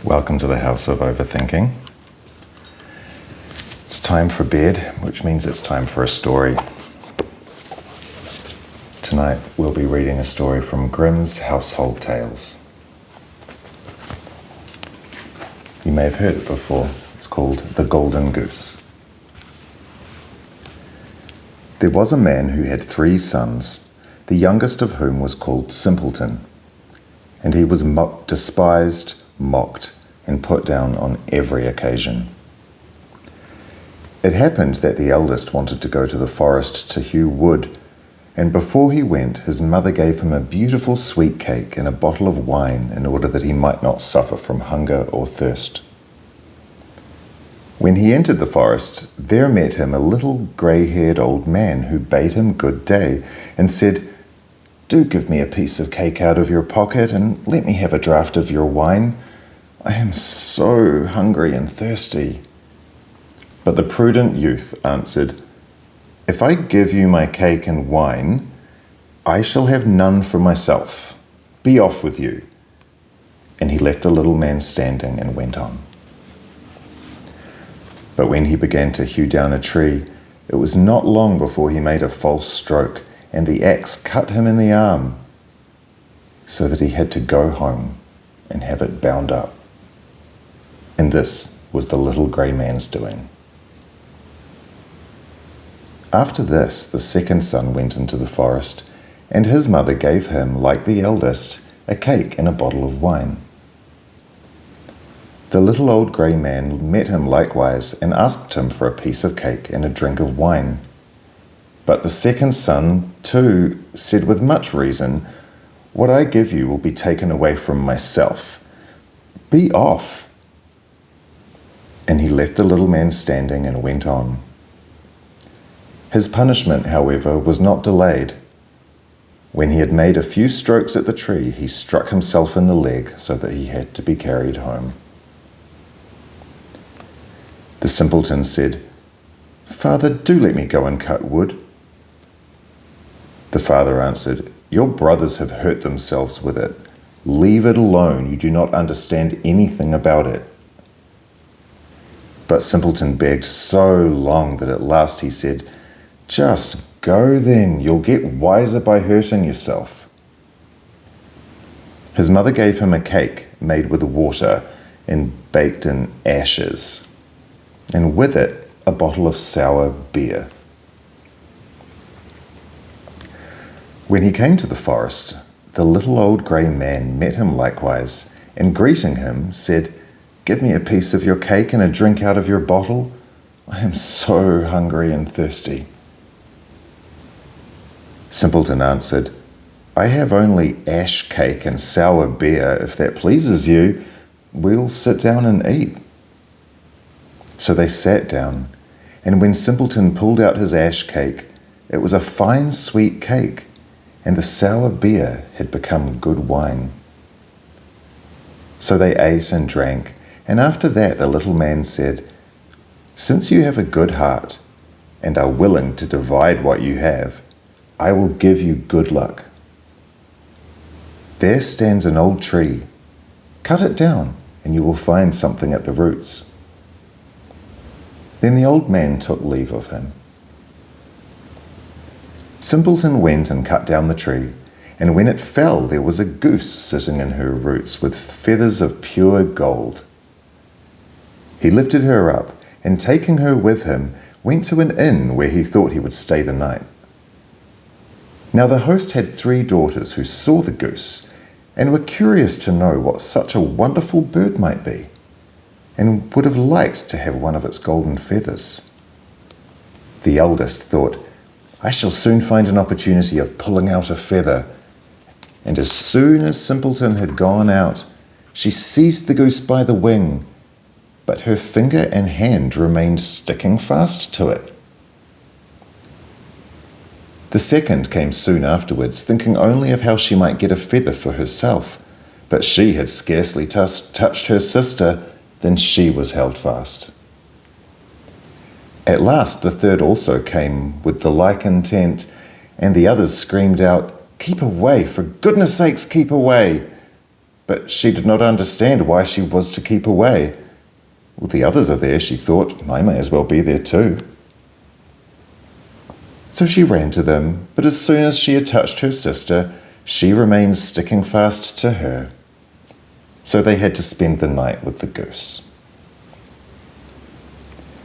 Welcome to the House of Overthinking. It's time for bed, which means it's time for a story. Tonight we'll be reading a story from Grimm's Household Tales. You may have heard it before. It's called The Golden Goose. There was a man who had 3 sons, the youngest of whom was called Simpleton, and he was despised, mocked, and put down on every occasion. It happened that the eldest wanted to go to the forest to hew wood, and before he went, his mother gave him a beautiful sweet cake and a bottle of wine in order that he might not suffer from hunger or thirst. When he entered the forest, there met him a little grey-haired old man who bade him good day and said, "Do give me a piece of cake out of your pocket and let me have a draught of your wine. I am so hungry and thirsty." But the prudent youth answered, "If I give you my cake and wine, I shall have none for myself. Be off with you." And he left the little man standing and went on. But when he began to hew down a tree, it was not long before he made a false stroke, and the axe cut him in the arm, so that he had to go home and have it bound up. And this was the little grey man's doing. After this, the second son went into the forest, and his mother gave him, like the eldest, a cake and a bottle of wine. The little old grey man met him likewise and asked him for a piece of cake and a drink of wine. But the second son, too, said with much reason, "What I give you will be taken away from myself. Be off." And he left the little man standing and went on. His punishment, however, was not delayed. When he had made a few strokes at the tree, he struck himself in the leg so that he had to be carried home. The simpleton said, "Father, do let me go and cut wood." The father answered, "Your brothers have hurt themselves with it. Leave it alone. You do not understand anything about it." But Simpleton begged so long that at last he said, "Just go then. You'll get wiser by hurting yourself." His mother gave him a cake made with water and baked in ashes, and with it a bottle of sour beer. When he came to the forest, the little old grey man met him likewise, and greeting him, said, "Give me a piece of your cake and a drink out of your bottle. I am so hungry and thirsty." Simpleton answered, "I have only ash cake and sour beer. If that pleases you, we'll sit down and eat." So they sat down, and when Simpleton pulled out his ash cake, it was a fine sweet cake, and the sour beer had become good wine. So they ate and drank, and after that the little man said, "Since you have a good heart, and are willing to divide what you have, I will give you good luck. There stands an old tree. Cut it down, and you will find something at the roots." Then the old man took leave of him. Simpleton went and cut down the tree, and when it fell, there was a goose sitting in her roots with feathers of pure gold. He lifted her up, and taking her with him, went to an inn where he thought he would stay the night. Now the host had 3 daughters who saw the goose, and were curious to know what such a wonderful bird might be, and would have liked to have one of its golden feathers. The eldest thought, "I shall soon find an opportunity of pulling out a feather." And as soon as Simpleton had gone out, she seized the goose by the wing, but her finger and hand remained sticking fast to it. The second came soon afterwards, thinking only of how she might get a feather for herself, but she had scarcely touched her sister than she was held fast. At last the third also came with the like intent, and the others screamed out, "Keep away, for goodness sakes, keep away!" but she did not understand why she was to keep away. Well, the others are there, she thought. I may as well be there too. So she ran to them, but as soon as she had touched her sister, she remained sticking fast to her. So they had to spend the night with the goose.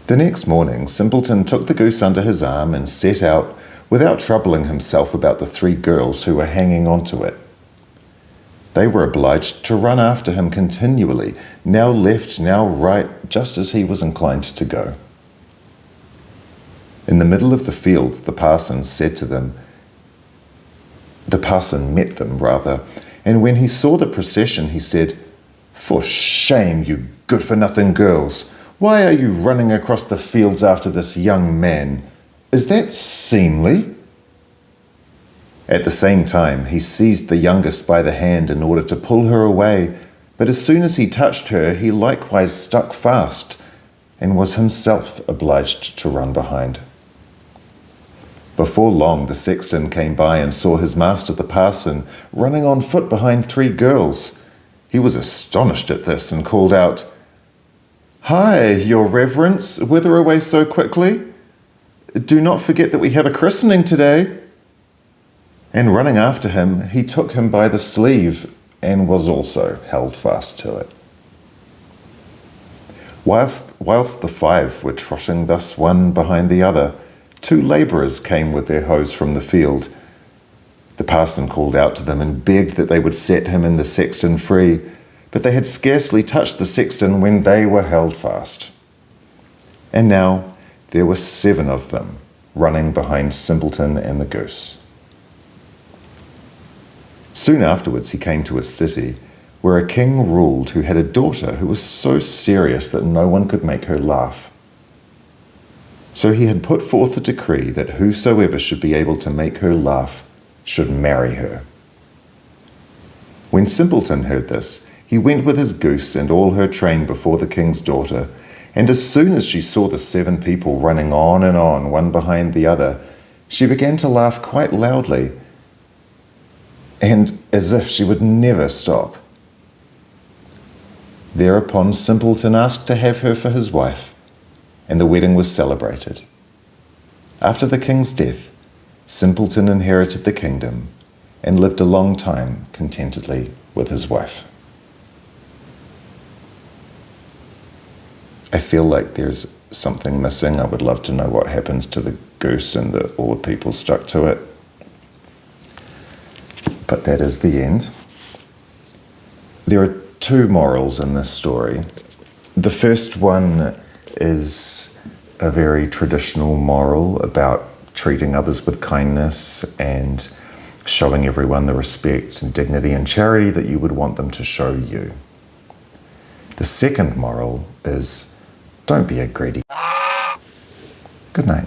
The next morning, Simpleton took the goose under his arm and set out without troubling himself about the 3 girls who were hanging onto it. They were obliged to run after him continually, now left, now right, just as he was inclined to go. In the middle of the field, the parson met them, and when he saw the procession, he said, "For shame, you good-for-nothing girls! Why are you running across the fields after this young man? Is that seemly?" At the same time, he seized the youngest by the hand in order to pull her away, but as soon as he touched her, he likewise stuck fast, and was himself obliged to run behind. Before long, the sexton came by and saw his master, the parson, running on foot behind 3 girls. He was astonished at this and called out, "Hi, your reverence, whither away so quickly? Do not forget that we have a christening today." And running after him, he took him by the sleeve and was also held fast to it. Whilst the 5 were trotting thus one behind the other, 2 labourers came with their hoes from the field. The parson called out to them and begged that they would set him and the sexton free, but they had scarcely touched the sexton when they were held fast. And now there were 7 of them running behind Simpleton and the goose. Soon afterwards he came to a city where a king ruled who had a daughter who was so serious that no one could make her laugh. So he had put forth a decree that whosoever should be able to make her laugh should marry her. When Simpleton heard this, he went with his goose and all her train before the king's daughter, and as soon as she saw the 7 people running on and on, one behind the other, she began to laugh quite loudly, and as if she would never stop. Thereupon Simpleton asked to have her for his wife, and the wedding was celebrated. After the king's death, Simpleton inherited the kingdom and lived a long time contentedly with his wife. I feel like there's something missing. I would love to know what happened to the goose and all the people stuck to it. But that is the end. There are 2 morals in this story. The first one is a very traditional moral about treating others with kindness and showing everyone the respect and dignity and charity that you would want them to show you. The second moral is, don't be a greedy. Good night.